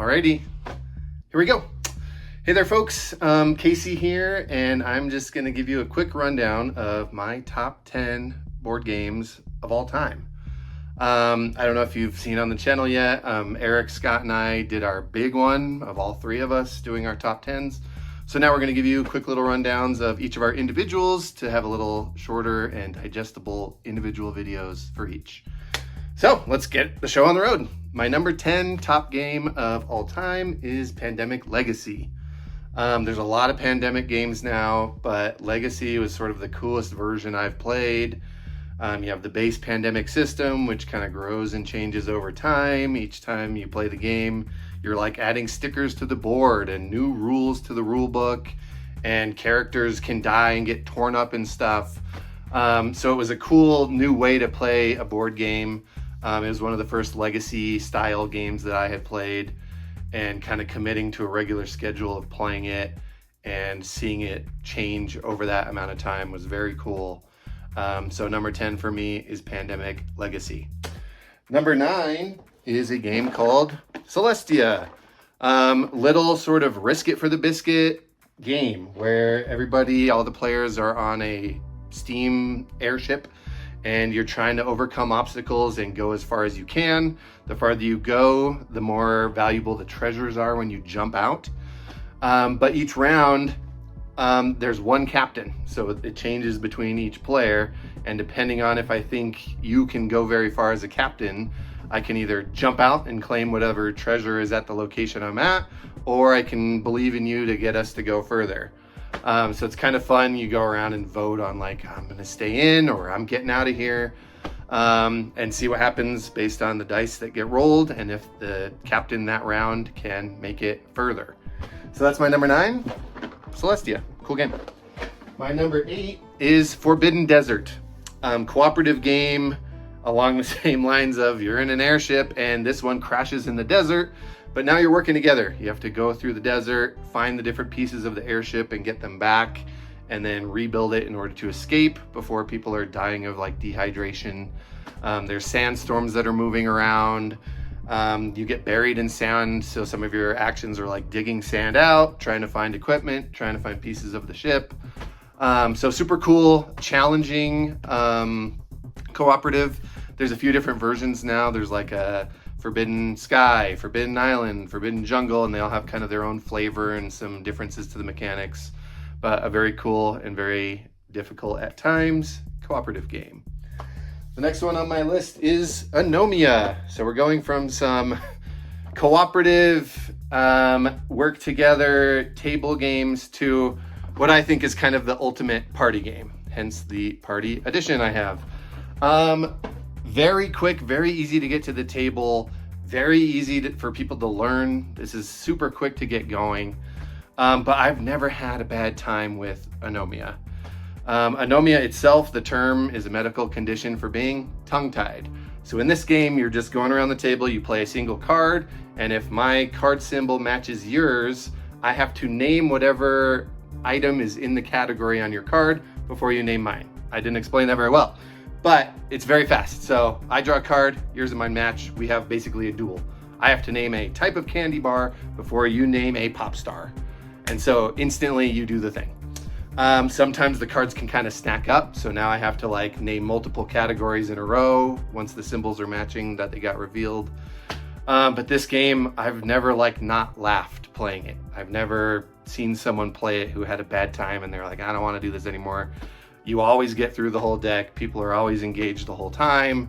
Alrighty, here we go. Hey there folks, Casey here, and I'm just gonna give you a quick rundown of my top 10 board games of all time. I don't know if you've seen on the channel yet, Eric, Scott, and I did our big one of all three of us doing our top 10s. So now we're gonna give you quick little rundowns of each of our individuals to have a little shorter and digestible individual videos for each. So let's get the show on the road. My number 10 top game of all time is Pandemic Legacy. There's a lot of Pandemic games now, but Legacy was sort of the coolest version I've played. You have the base Pandemic system, which kind of grows and changes over time. Each time you play the game, you're like adding stickers to the board and new rules to the rule book, and characters can die and get torn up and stuff. So it was a cool new way to play a board game. It was one of the first Legacy style games that I had played, and kind of committing to a regular schedule of playing it and seeing it change over that amount of time was very cool. So number 10 for me is Pandemic Legacy. Number 9 is a game called Celestia. Little sort of risk it for the biscuit game where everybody, all the players are on a steam airship and you're trying to overcome obstacles and go as far as you can. The farther you go, the more valuable the treasures are when you jump out. But each round, there's one captain, so it changes between each player, and depending on if I think you can go very far as a captain, I can either jump out and claim whatever treasure is at the location I'm at, or I can believe in you to get us to go further. So it's kind of fun. You go around and vote on like, I'm gonna stay in or I'm getting out of here, and see what happens based on the dice that get rolled and if the captain that round can make it further. So that's my number 9, Celestia. Cool game. My number 8 is Forbidden Desert. Cooperative game along the same lines of you're in an airship and this one crashes in the desert, but now you're working together. You have to go through the desert, find the different pieces of the airship and get them back, and then rebuild it in order to escape before people are dying of like dehydration. There's sandstorms that are moving around. You get buried in sand, so some of your actions are like digging sand out, trying to find equipment, trying to find pieces of the ship. So super cool, challenging, cooperative. There's a few different versions now. There's like a Forbidden Sky, Forbidden Island, Forbidden Jungle, and they all have kind of their own flavor and some differences to the mechanics, but a very cool and very difficult at times cooperative game. The next one on my list is Anomia. So we're going from some cooperative, work together table games to what I think is kind of the ultimate party game, hence the party edition I have. Very quick, very easy to get to the table, very easy for people to learn. This is super quick to get going, but I've never had a bad time with Anomia. Anomia itself, the term, is a medical condition for being tongue-tied. So in this game, you're just going around the table, you play a single card, and if my card symbol matches yours, I have to name whatever item is in the category on your card before you name mine. I didn't explain that very well, but it's very fast. So I draw a card, yours and mine match. We have basically a duel. I have to name a type of candy bar before you name a pop star. And so instantly you do the thing. Sometimes the cards can kind of stack up. So now I have to like name multiple categories in a row once the symbols are matching that they got revealed. But this game, I've never like not laughed playing it. I've never seen someone play it who had a bad time and they're like, I don't want to do this anymore. You always get through the whole deck. People are always engaged the whole time.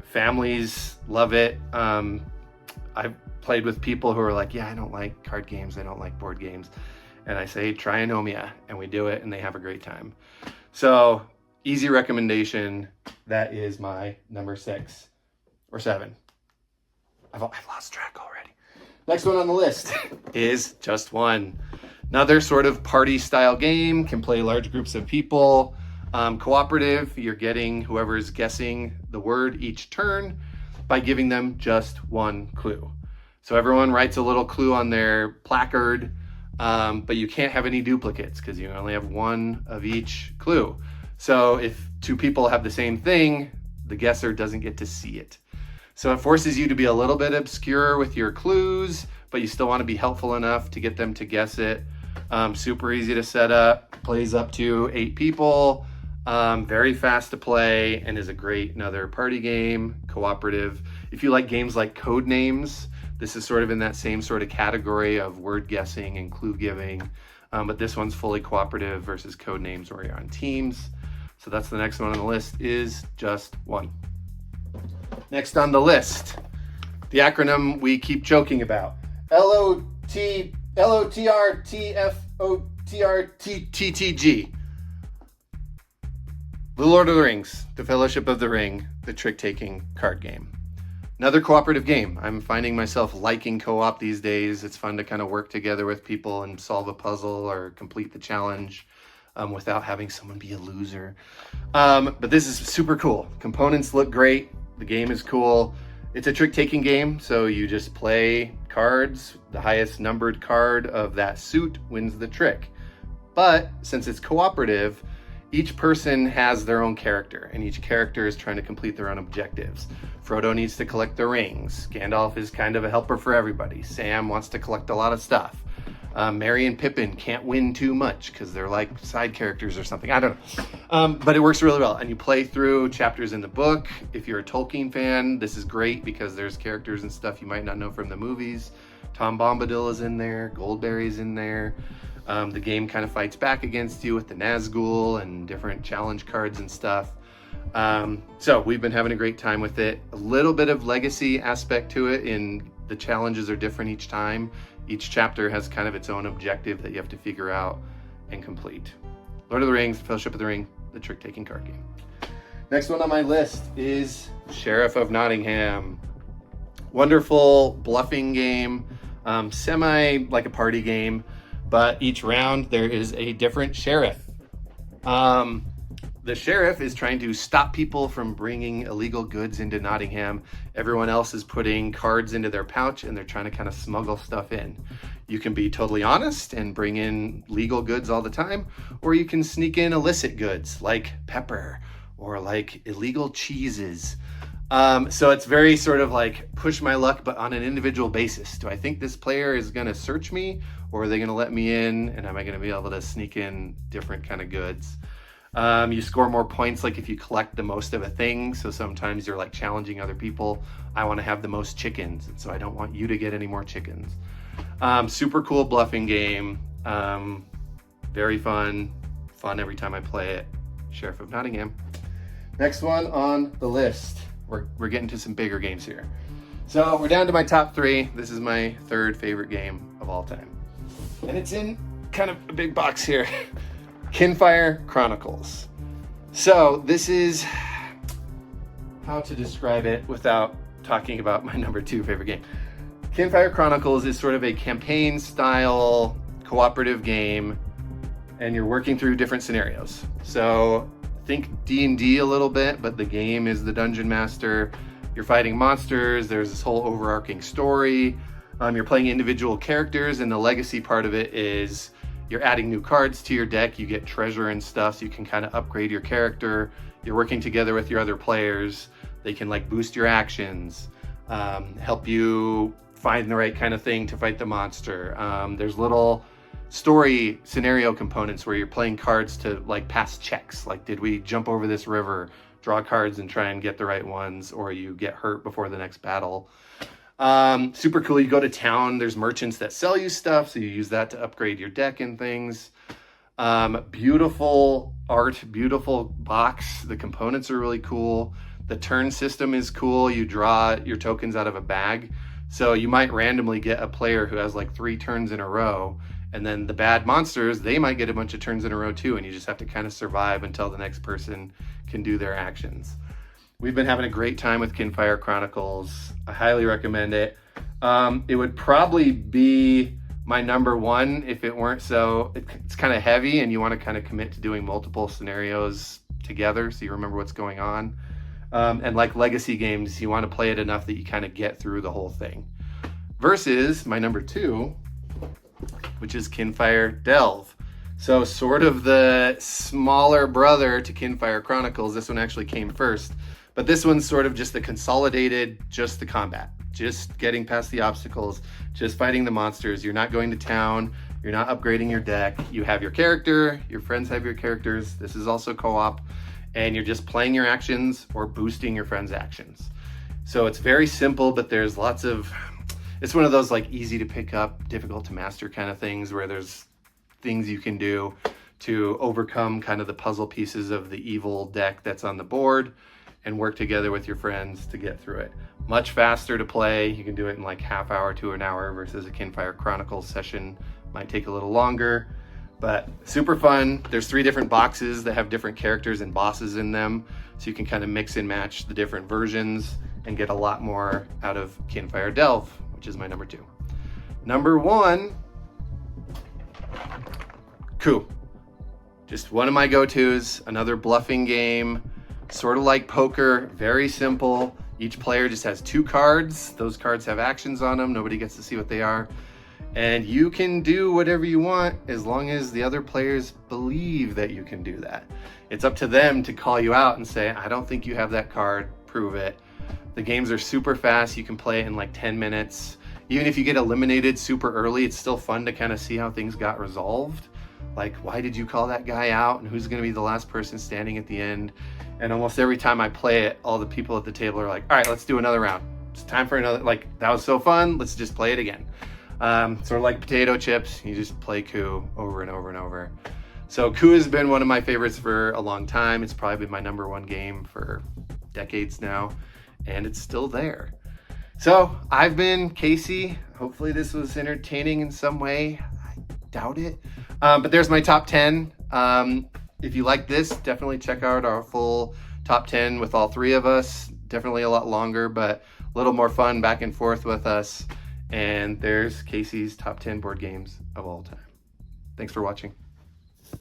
Families love it. I've played with people who are like, yeah, I don't like card games. I don't like board games. And I say, try Anomia, and we do it and they have a great time. So easy recommendation. That is my number 6 or 7. I've lost track already. Next one on the list is Just One. Another sort of party style game, can play large groups of people. Cooperative, you're getting whoever is guessing the word each turn by giving them just one clue. So everyone writes a little clue on their placard, but you can't have any duplicates because you only have one of each clue. So if 2 people have the same thing, the guesser doesn't get to see it. So it forces you to be a little bit obscure with your clues, but you still want to be helpful enough to get them to guess it. Super easy to set up, plays up to 8 people, very fast to play, and is a great another party game, cooperative. If you like games like Code Names, this is sort of in that same sort of category of word guessing and clue giving, but this one's fully cooperative versus Code Names where you're on teams. So that's the next one on the list, is Just One. Next on the list, the acronym we keep joking about, LOTRTFOTRTTG. The Lord of the Rings, the Fellowship of the Ring, the trick-taking card game. Another cooperative game. I'm finding myself liking co-op these days. It's fun to kind of work together with people and solve a puzzle or complete the challenge without having someone be a loser. But this is super cool. Components look great. The game is cool. It's a trick-taking game, so you just play cards. The highest numbered card of that suit wins the trick. But since it's cooperative, each person has their own character, and each character is trying to complete their own objectives. Frodo needs to collect the rings. Gandalf is kind of a helper for everybody. Sam wants to collect a lot of stuff. Merry and Pippin can't win too much because they're like side characters or something. I don't know. But it works really well. And you play through chapters in the book. If you're a Tolkien fan, this is great because there's characters and stuff you might not know from the movies. Tom Bombadil is in there. Goldberry's in there. The game kind of fights back against you with the Nazgul and different challenge cards and stuff. So we've been having a great time with it. A little bit of legacy aspect to it in the challenges are different each time. Each chapter has kind of its own objective that you have to figure out and complete. Lord of the Rings, Fellowship of the Ring, the trick-taking card game. Next one on my list is Sheriff of Nottingham. Wonderful bluffing game, semi like a party game, but each round there is a different sheriff. The sheriff is trying to stop people from bringing illegal goods into Nottingham. Everyone else is putting cards into their pouch and they're trying to kind of smuggle stuff in. You can be totally honest and bring in legal goods all the time, or you can sneak in illicit goods like pepper or like illegal cheeses. So it's very sort of like push my luck, but on an individual basis. Do I think this player is going to search me, or are they going to let me in? And am I going to be able to sneak in different kind of goods? You score more points like if you collect the most of a thing. So sometimes you're like challenging other people. I want to have the most chickens, and so I don't want you to get any more chickens. Super cool bluffing game. Very fun every time I play it. Sheriff of Nottingham. Next one on the list. We're getting to some bigger games here. So we're down to my top 3. This is my 3rd favorite game of all time. And it's in kind of a big box here. Kinfire Chronicles. So this is how to describe it without talking about my number 2 favorite game. Kinfire Chronicles is sort of a campaign style cooperative game, and you're working through different scenarios. So think D&D a little bit, but the game is the dungeon master. You're fighting monsters. There's this whole overarching story. You're playing individual characters, and the legacy part of it is you're adding new cards to your deck. You get treasure and stuff, so you can kind of upgrade your character. You're working together with your other players. They can like boost your actions, help you find the right kind of thing to fight the monster. There's little story scenario components where you're playing cards to like pass checks. Like, did we jump over this river? Draw cards and try and get the right ones, or you get hurt before the next battle. Super cool. You go to town, there's merchants that sell you stuff, so you use that to upgrade your deck and things. Beautiful art, beautiful box. The components are really cool. The turn system is cool. You draw your tokens out of a bag. So you might randomly get a player who has like 3 turns in a row, and then the bad monsters, they might get a bunch of turns in a row too, and you just have to kind of survive until the next person can do their actions. We've been having a great time with Kinfire Chronicles. I highly recommend it. It would probably be my number 1 if it weren't so, it's kind of heavy and you want to kind of commit to doing multiple scenarios together so you remember what's going on. And like legacy games, you want to play it enough that you kind of get through the whole thing. Versus my number 2, which is Kinfire Delve. So sort of the smaller brother to Kinfire Chronicles. This one actually came first, but this one's sort of just the consolidated, just the combat, just getting past the obstacles, just fighting the monsters. You're not going to town. You're not upgrading your deck. You have your character, your friends have your characters. This is also co-op, and you're just playing your actions or boosting your friends' actions. So it's very simple, but there's lots of, it's one of those like easy to pick up, difficult to master kind of things where there's things you can do to overcome kind of the puzzle pieces of the evil deck that's on the board and work together with your friends to get through it. Much faster to play. You can do it in like half hour to an hour versus a Kinfire Chronicles session. Might take a little longer, but super fun. There's 3 different boxes that have different characters and bosses in them. So you can kind of mix and match the different versions and get a lot more out of Kinfire Delve, which is my number 2. Number 1, Coup. Just one of my go-tos, another bluffing game, sort of like poker, very simple. Each player just has 2 cards. Those cards have actions on them. Nobody gets to see what they are. And you can do whatever you want as long as the other players believe that you can do that. It's up to them to call you out and say, I don't think you have that card, prove it. The games are super fast. You can play it in like 10 minutes. Even if you get eliminated super early, it's still fun to kind of see how things got resolved. Like, why did you call that guy out? And who's going to be the last person standing at the end? And almost every time I play it, all the people at the table are like, all right, let's do another round. It's time for another, like, that was so fun. Let's just play it again. Sort of like potato chips. You just play Coup over and over and over. So Coup has been one of my favorites for a long time. It's probably been my number 1 game for decades now, and it's still there. So I've been Casey. Hopefully this was entertaining in some way. I doubt it. But there's my top 10. If you like this, definitely check out our full top 10 with all 3 of us. Definitely a lot longer, but a little more fun back and forth with us. And there's Casey's top 10 board games of all time. Thanks for watching.